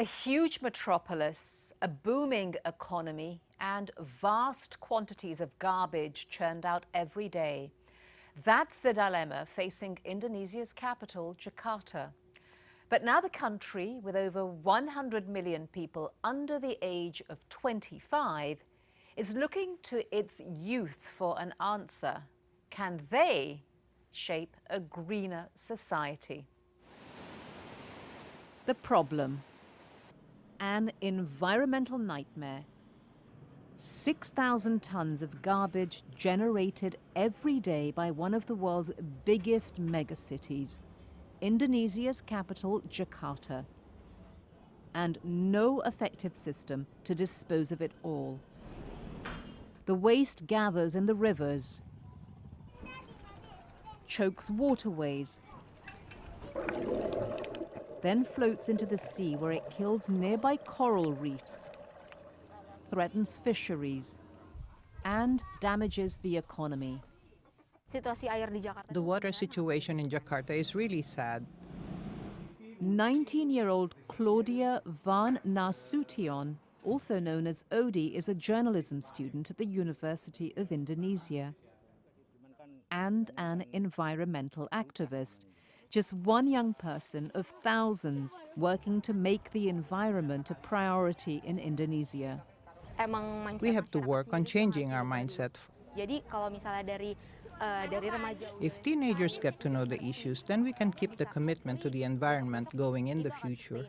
A huge metropolis, a booming economy, and vast quantities of garbage churned out every day. That's the dilemma facing Indonesia's capital, Jakarta. But now the country, with over 100 million people under the age of 25, is looking to its youth for an answer. Can they shape a greener society? The problem: an environmental nightmare. 6,000 tons of garbage generated every day by one of the world's biggest megacities, Indonesia's capital, Jakarta. And no effective system to dispose of it all. The waste gathers in the rivers, chokes waterways, then floats into the sea where it kills nearby coral reefs, threatens fisheries, and damages the economy. The water situation in Jakarta is really sad. 19-year-old Claudia Van Nasution, also known as Odi, is a journalism student at the University of Indonesia and an environmental activist. Just one young person of thousands working to make the environment a priority in Indonesia. We have to work on changing our mindset. If teenagers get to know the issues, then we can keep the commitment to the environment going in the future.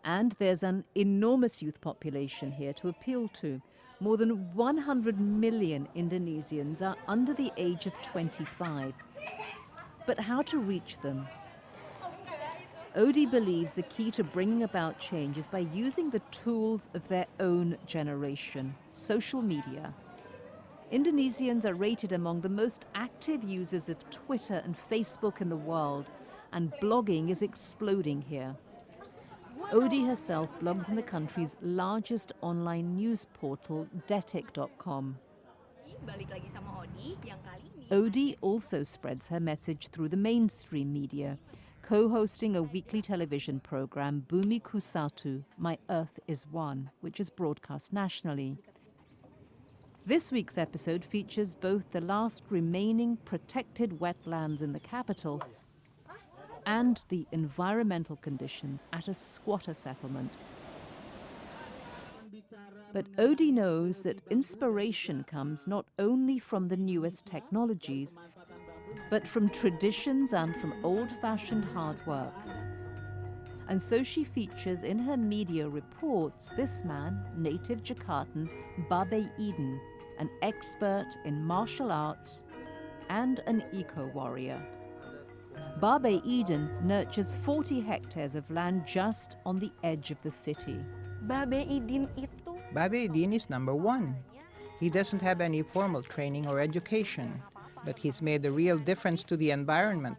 And there's an enormous youth population here to appeal to. More than 100 million Indonesians are under the age of 25. But how to reach them? Odi believes the key to bringing about change is by using the tools of their own generation, social media. Indonesians are rated among the most active users of Twitter and Facebook in the world, and blogging is exploding here. Odi herself blogs in the country's largest online news portal, detik.com. Odi also spreads her message through the mainstream media, co-hosting a weekly television program, Bumi Ku Satu, My Earth is One, which is broadcast nationally. This week's episode features both the last remaining protected wetlands in the capital and the environmental conditions at a squatter settlement. But Odi knows that inspiration comes not only from the newest technologies, but from traditions and from old-fashioned hard work. And so she features in her media reports this man, native Jakartan, Babe Eden, an expert in martial arts and an eco-warrior. Babe Eden nurtures 40 hectares of land just on the edge of the city. Babe Eden is number one. He doesn't have any formal training or education, but he's made a real difference to the environment.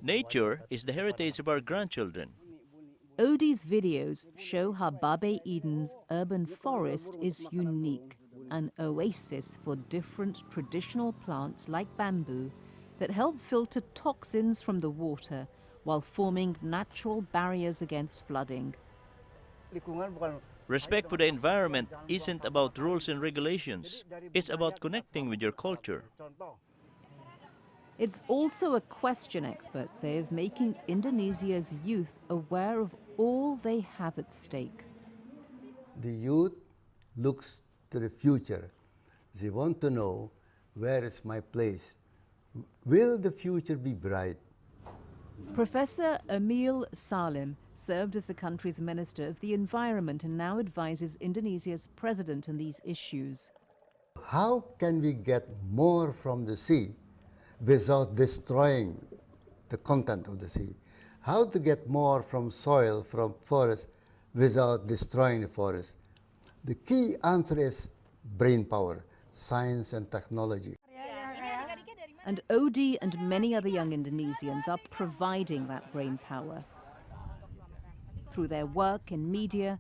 Nature is the heritage of our grandchildren. Odi's videos show how Babe Eden's urban forest is unique, an oasis for different traditional plants like bamboo that help filter toxins from the water while forming natural barriers against flooding. Respect for the environment isn't about rules and regulations. It's about connecting with your culture. It's also a question, experts say, of making Indonesia's youth aware of all they have at stake. The youth looks to the future. They want to know, where is my place? Will the future be bright? Professor Emil Salim served as the country's Minister of the Environment and now advises Indonesia's president on these issues. How can we get more from the sea without destroying the content of the sea? How to get more from soil, from forest, without destroying the forest? The key answer is brain power, science and technology. And Odi and many other young Indonesians are providing that brain power through their work in media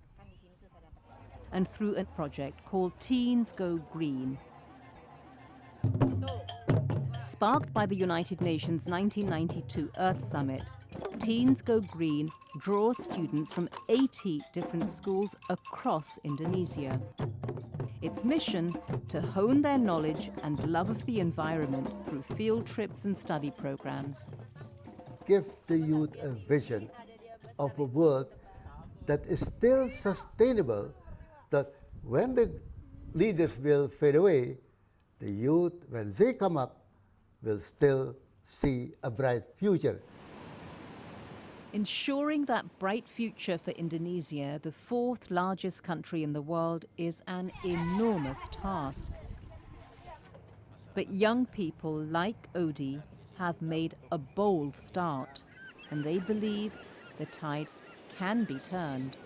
and through a project called Teens Go Green. Sparked by the United Nations 1992 Earth Summit, Teens Go Green draws students from 80 different schools across Indonesia. Its mission, to hone their knowledge and love of the environment through field trips and study programs. Give the youth a vision of a world that is still sustainable, that when the leaders will fade away, the youth, when they come up, will still see a bright future. Ensuring that bright future for Indonesia, the fourth largest country in the world, is an enormous task. But young people like Odi have made a bold start, and they believe the tide can be turned.